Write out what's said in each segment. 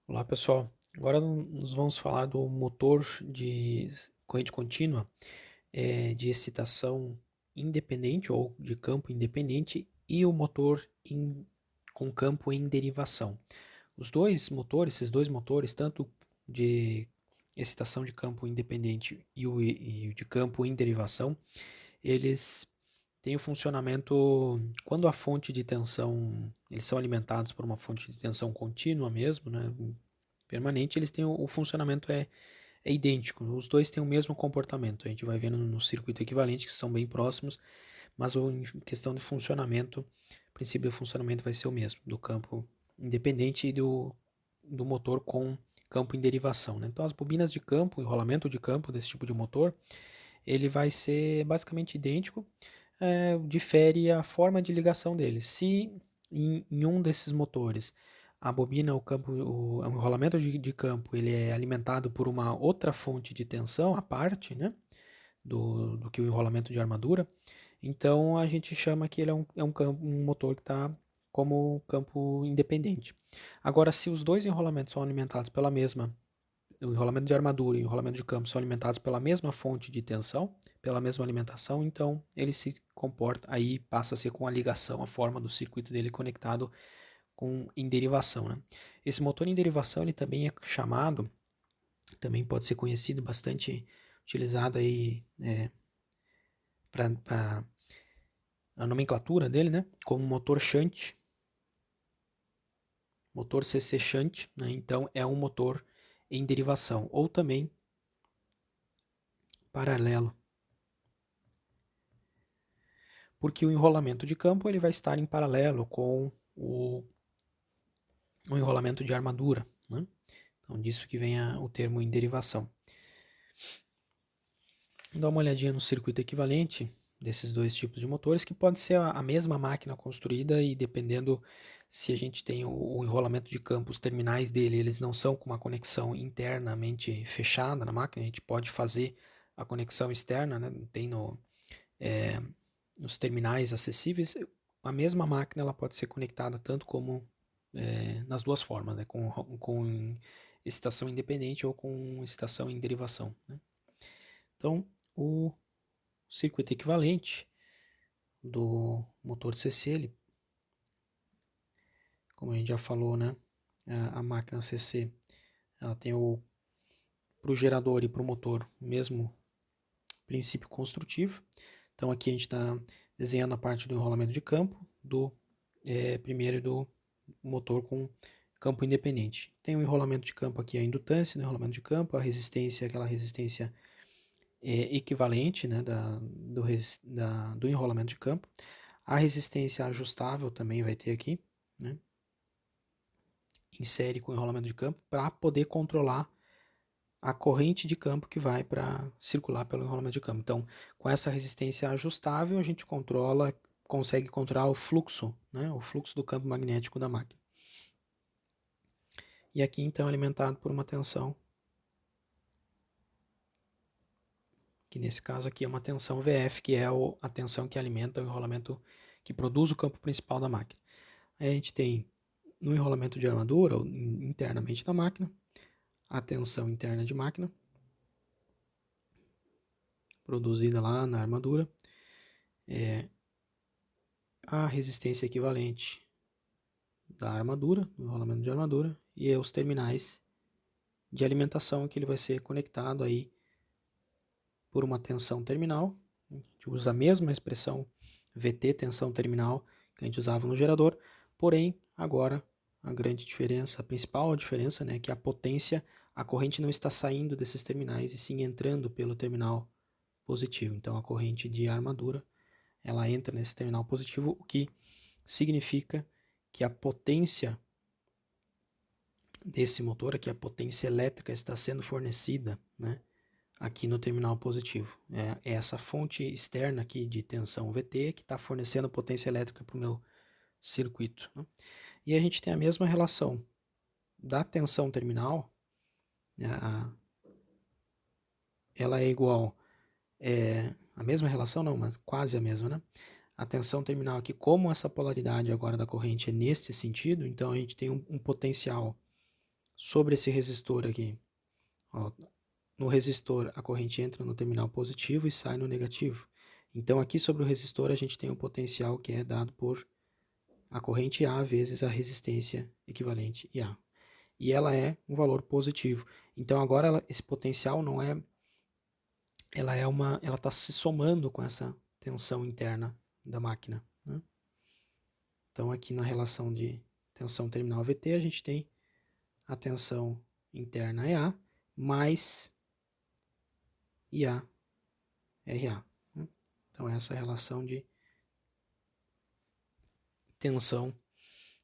Olá pessoal, agora nós vamos falar do motor de corrente contínua de excitação independente ou de campo independente e o motor com campo em derivação. Os dois motores, esses dois motores, tanto de excitação de campo independente e o de campo em derivação, eles têm o funcionamento quando a fonte de tensão, eles são alimentados por uma fonte de tensão contínua mesmo, né, permanente, eles têm o funcionamento é idêntico, os dois têm o mesmo comportamento, a gente vai vendo no circuito equivalente que são bem próximos, mas em questão de funcionamento, o princípio de funcionamento vai ser o mesmo, do campo independente e do motor com campo em derivação, né? Então as bobinas de campo, o enrolamento de campo desse tipo de motor, ele vai ser basicamente idêntico, difere a forma de ligação dele. Se em um desses motores a bobina, o enrolamento de campo, ele é alimentado por uma outra fonte de tensão à parte, né, do que o enrolamento de armadura, então a gente chama que ele um motor que está como campo independente. Agora, se os dois enrolamentos são alimentados pela mesma o enrolamento de armadura e o enrolamento de campo são alimentados pela mesma fonte de tensão, pela mesma alimentação, então ele se comporta, aí passa a ser com a ligação, a forma do circuito dele conectado em derivação. Né? Esse motor em derivação ele também é chamado, também pode ser conhecido, bastante utilizado aí para a nomenclatura dele, né? Como motor shunt, motor CC shunt, né? Então é um motor em derivação ou também paralelo, porque o enrolamento de campo ele vai estar em paralelo com o enrolamento de armadura, né? Então disso que vem o termo em derivação. Dá uma olhadinha no circuito equivalente desses dois tipos de motores, que pode ser a mesma máquina construída e dependendo se a gente tem o enrolamento de campo, os terminais dele, eles não são com uma conexão internamente fechada na máquina, a gente pode fazer a conexão externa, né? Tem nos terminais acessíveis, a mesma máquina ela pode ser conectada tanto como nas duas formas, né? Com excitação independente ou com excitação em derivação. Né? Então, o circuito equivalente do motor CC, ele, como a gente já falou, né? A máquina CC ela tem para o gerador e para o motor o mesmo princípio construtivo. Então aqui a gente está desenhando a parte do enrolamento de campo do primeiro do motor com campo independente. Tem o enrolamento de campo aqui, a indutância no enrolamento de campo, a resistência, aquela resistência equivalente, né, do enrolamento de campo. A resistência ajustável também vai ter aqui, né, em série com o enrolamento de campo, para poder controlar a corrente de campo que vai para circular pelo enrolamento de campo. Então, com essa resistência ajustável, a gente consegue controlar o fluxo, né, o fluxo do campo magnético da máquina. E aqui então é alimentado por uma tensão, que nesse caso aqui é uma tensão VF, que é a tensão que alimenta o enrolamento, que produz o campo principal da máquina. Aí a gente tem no enrolamento de armadura, ou internamente da máquina, a tensão interna de máquina, produzida lá na armadura, a resistência equivalente da armadura, do enrolamento de armadura, e os terminais de alimentação que ele vai ser conectado aí por uma tensão terminal. A gente usa a mesma expressão VT, tensão terminal, que a gente usava no gerador, porém agora a grande diferença, a principal diferença, né, é que a potência, a corrente não está saindo desses terminais e sim entrando pelo terminal positivo. Então a corrente de armadura ela entra nesse terminal positivo, o que significa que a potência desse motor aqui, a potência elétrica está sendo fornecida, né, aqui no terminal positivo. É essa fonte externa aqui de tensão VT que está fornecendo potência elétrica para o meu circuito. Né? E a gente tem a mesma relação da tensão terminal, né, ela é igual, a mesma relação não, mas quase a mesma, né? A tensão terminal aqui, como essa polaridade agora da corrente é nesse sentido, então a gente tem um potencial sobre esse resistor aqui. Ó, no resistor, a corrente entra no terminal positivo e sai no negativo. Então, aqui sobre o resistor, a gente tem um potencial que é dado por a corrente A vezes a resistência equivalente IA. E ela é um valor positivo. Então, agora, esse potencial não é... ela está se somando com essa tensão interna da máquina, né? Então, aqui na relação de tensão terminal VT, a gente tem a tensão interna EA mais IA RA. Né? Então, essa é a relação de tensão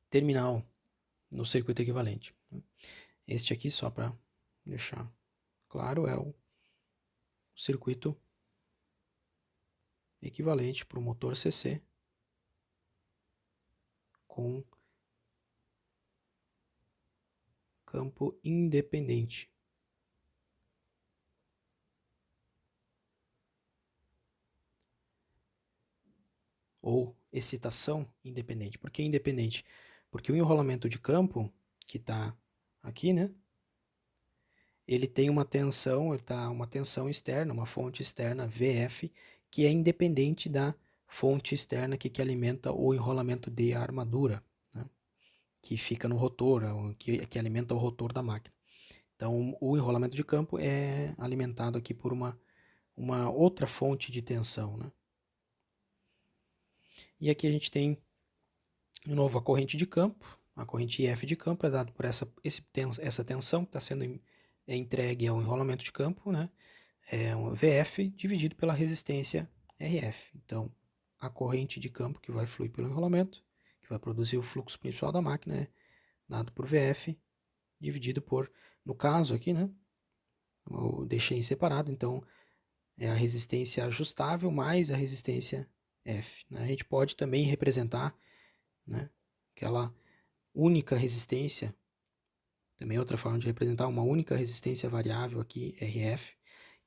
terminal no circuito equivalente. Este aqui, só para deixar claro, é o circuito equivalente para o motor CC com campo independente. Ou excitação independente. Por que independente? Porque o enrolamento de campo, que está aqui, né? Ele tem uma tensão, uma tensão externa, uma fonte externa, VF, que é independente da fonte externa que alimenta o enrolamento de armadura, né? Que fica no rotor, que alimenta o rotor da máquina. Então, o enrolamento de campo é alimentado aqui por uma outra fonte de tensão, né? E aqui a gente tem, de novo, a corrente de campo. A corrente IF de campo é dada por essa tensão que está sendo entregue ao enrolamento de campo, né? É um VF dividido pela resistência RF. Então, a corrente de campo que vai fluir pelo enrolamento, que vai produzir o fluxo principal da máquina, é dado por VF dividido por, no caso aqui, né? Eu deixei separado, então é a resistência ajustável mais a resistência F. Né? A gente pode também representar, né, aquela única resistência, também outra forma de representar uma única resistência variável aqui, RF,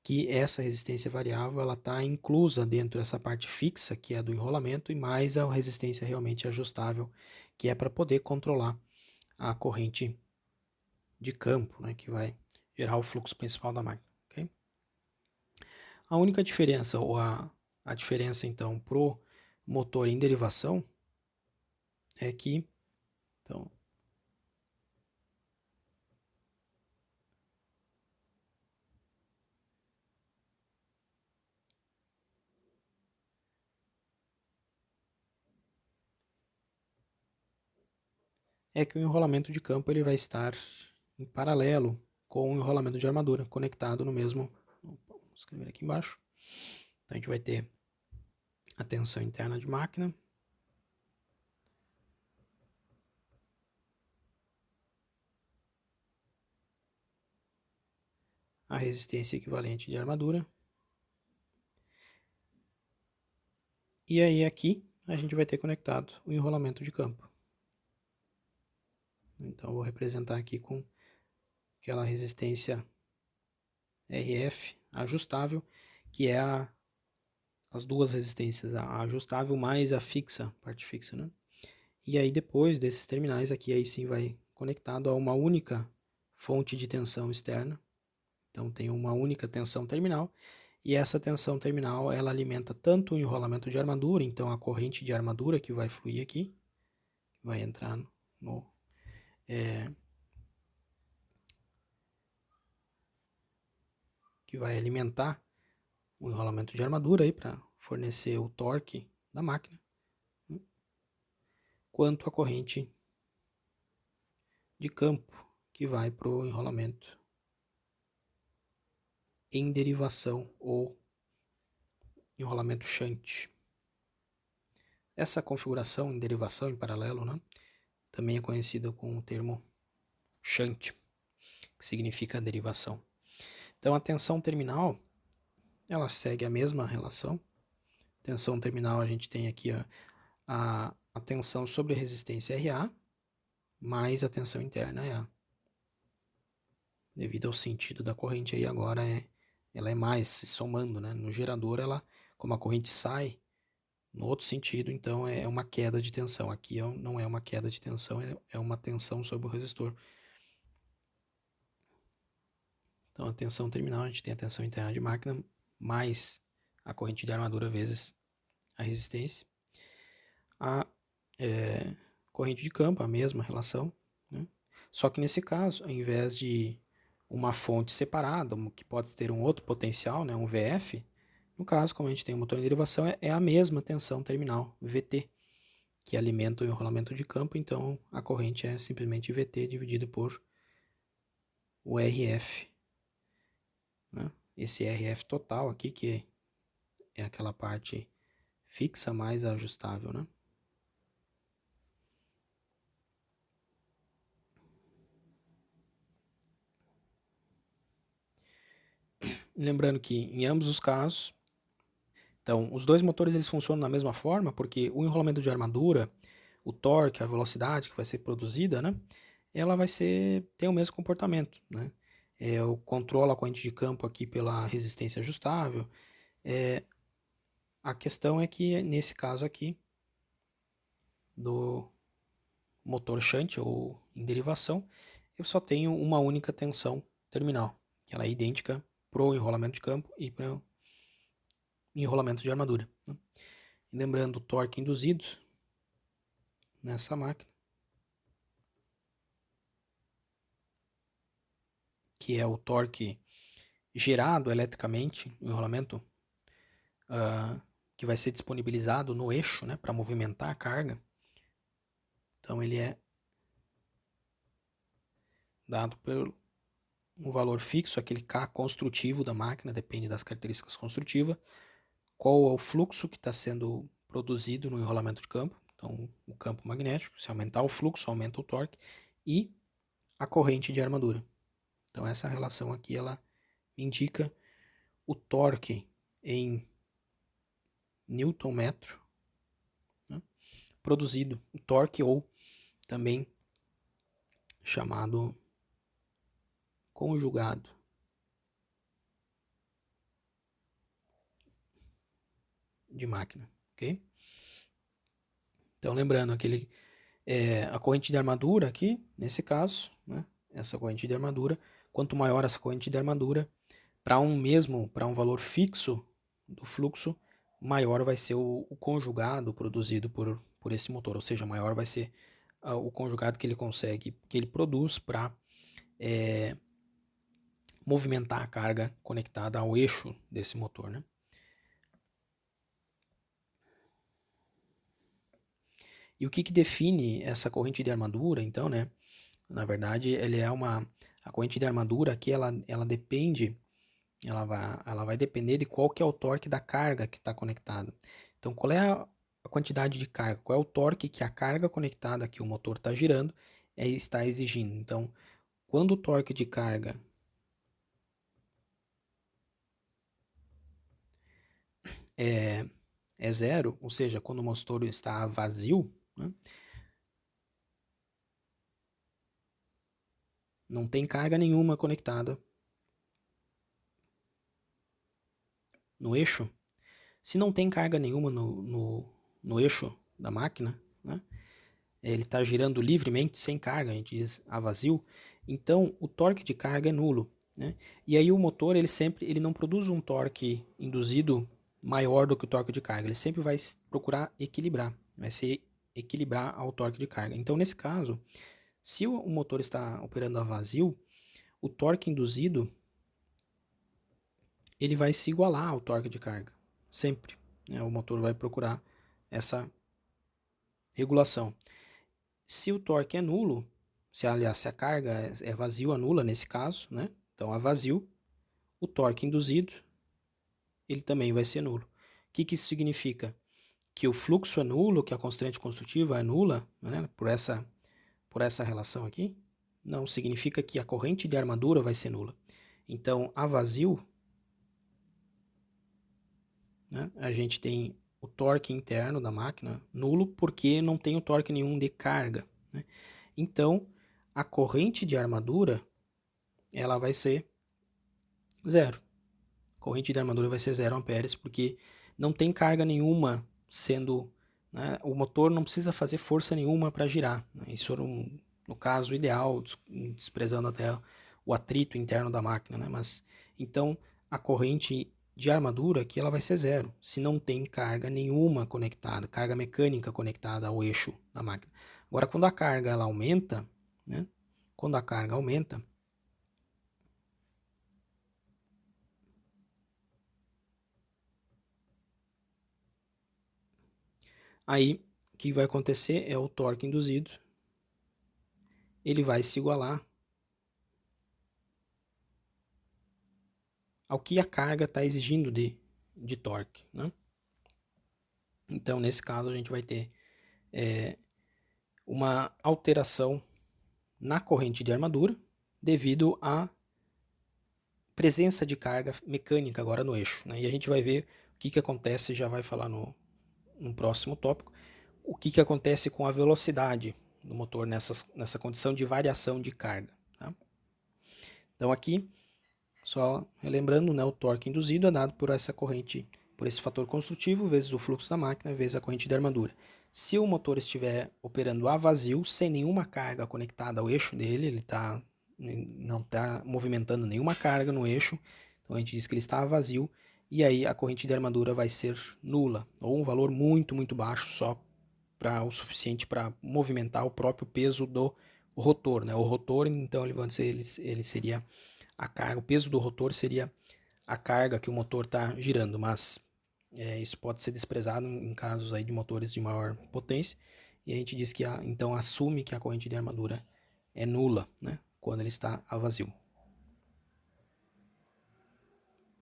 que essa resistência variável ela está inclusa dentro dessa parte fixa, que é do enrolamento, e mais a resistência realmente ajustável, que é para poder controlar a corrente de campo, né, que vai gerar o fluxo principal da máquina. Okay? A única diferença, ou a diferença então para o motor em derivação, é que, então, é que o enrolamento de campo ele vai estar em paralelo com o enrolamento de armadura, conectado no mesmo, vou escrever aqui embaixo. Então a gente vai ter a tensão interna de máquina, a resistência equivalente de armadura, e aí aqui a gente vai ter conectado o enrolamento de campo. Então eu vou representar aqui com aquela resistência RF ajustável, que é as duas resistências, a ajustável mais a fixa, parte fixa, né? E aí depois desses terminais aqui, aí sim vai conectado a uma única fonte de tensão externa. Então tem uma única tensão terminal, e essa tensão terminal ela alimenta tanto o enrolamento de armadura, então a corrente de armadura que vai fluir aqui, vai entrar no que vai alimentar o enrolamento de armadura aí para fornecer o torque da máquina, quanto a corrente de campo que vai para o enrolamento em derivação ou enrolamento shunt. Essa configuração em derivação em paralelo, né, também é conhecida com o termo shunt, que significa derivação. Então a tensão terminal, ela segue a mesma relação. Tensão terminal a gente tem aqui a tensão sobre a resistência RA mais a tensão interna EA. Devido ao sentido da corrente aí agora ela é mais se somando, né? No gerador ela, como a corrente sai no outro sentido, então é uma queda de tensão. Aqui não é uma queda de tensão, é uma tensão sobre o resistor. Então, a tensão terminal, a gente tem a tensão interna de máquina mais a corrente de armadura vezes a resistência. A corrente de campo, a mesma relação, né? Só que nesse caso, ao invés de uma fonte separada, que pode ter um outro potencial, né, um VF, no caso, como a gente tem um motor em derivação, é a mesma tensão terminal, VT, que alimenta o enrolamento de campo, então a corrente é simplesmente VT dividido por o RF. Né? Esse RF total aqui, que é aquela parte fixa mais ajustável, né? Lembrando que em ambos os casos, então, os dois motores eles funcionam da mesma forma, porque o enrolamento de armadura, o torque, a velocidade que vai ser produzida, né? Ela vai ter o mesmo comportamento, né? Eu controlo a corrente de campo aqui pela resistência ajustável. A questão é que nesse caso aqui do motor shunt ou em derivação, eu só tenho uma única tensão terminal, que ela é idêntica para o enrolamento de campo e para o enrolamento de armadura. Né? E lembrando o torque induzido nessa máquina, que é o torque gerado eletricamente, o enrolamento que vai ser disponibilizado no eixo, né, para movimentar a carga. Então ele é dado por um valor fixo, aquele K construtivo da máquina, depende das características construtivas, qual é o fluxo que está sendo produzido no enrolamento de campo, então o campo magnético, se aumentar o fluxo, aumenta o torque, e a corrente de armadura. Então essa relação aqui, ela indica o torque em Newton metro, né, produzido, o torque ou também chamado conjugado de máquina, ok? Então lembrando a corrente de armadura aqui, nesse caso, né, essa corrente de armadura, quanto maior essa corrente de armadura, para um valor fixo do fluxo, maior vai ser o conjugado produzido por esse motor, ou seja, maior vai ser o conjugado que ele produz para movimentar a carga conectada ao eixo desse motor, né? E o que define essa corrente de armadura, então, né? Na verdade, a corrente de armadura aqui, ela depende, ela vai depender de qual que é o torque da carga que está conectada. Então, qual é a quantidade de carga? Qual é o torque que a carga conectada que o motor está girando está exigindo? Então, quando o torque de carga é zero, ou seja, quando o motor está vazio, né, não tem carga nenhuma conectada no eixo. Se não tem carga nenhuma no eixo da máquina, né, ele está girando livremente, sem carga, a gente diz a vazio, então o torque de carga é nulo. Né? E aí o motor ele não produz um torque induzido maior do que o torque de carga, ele sempre vai procurar equilibrar, vai se equilibrar ao torque de carga. Então nesse caso, se o motor está operando a vazio, o torque induzido ele vai se igualar ao torque de carga, sempre. Né? O motor vai procurar essa regulação. Se o torque é nulo, se a carga é vazio, anula nesse caso, né? Então a vazio, o torque induzido, ele também vai ser nulo. O que isso significa? Que o fluxo é nulo, que a constante construtiva é nula, né? Por essa relação aqui? Não, significa que a corrente de armadura vai ser nula. Então, a vazio, né, a gente tem o torque interno da máquina nulo, porque não tem o torque nenhum de carga. Né? Então, a corrente de armadura ela vai ser zero. A corrente de armadura vai ser 0 amperes, porque não tem carga nenhuma sendo... Né, o motor não precisa fazer força nenhuma para girar. Né? Isso era no caso ideal, desprezando até o atrito interno da máquina, né? Mas então a corrente de armadura aqui ela vai ser zero, se não tem carga nenhuma conectada, carga mecânica conectada ao eixo da máquina. Agora, quando a carga ela aumenta, né? Quando a carga aumenta, aí o que vai acontecer é o torque induzido, ele vai se igualar ao que a carga está exigindo de torque, né? Então, nesse caso, a gente vai ter uma alteração na corrente de armadura devido à presença de carga mecânica agora no eixo, né? E a gente vai ver o que acontece, já vai falar no próximo tópico, o que acontece com a velocidade do motor nessa condição de variação de carga. Tá? Então aqui, só relembrando, né, o torque induzido é dado por essa corrente, por esse fator construtivo, vezes o fluxo da máquina, vezes a corrente de armadura. Se o motor estiver operando a vazio, sem nenhuma carga conectada ao eixo dele, ele não está movimentando nenhuma carga no eixo, então a gente diz que ele está a vazio, e aí a corrente de armadura vai ser nula, ou um valor muito, muito baixo, só o suficiente para movimentar o próprio peso do rotor. Né? O rotor, então, ele seria a carga, o peso do rotor seria a carga que o motor está girando, mas isso pode ser desprezado em casos aí de motores de maior potência, e a gente diz que então assume que a corrente de armadura é nula, né, quando ele está a vazio.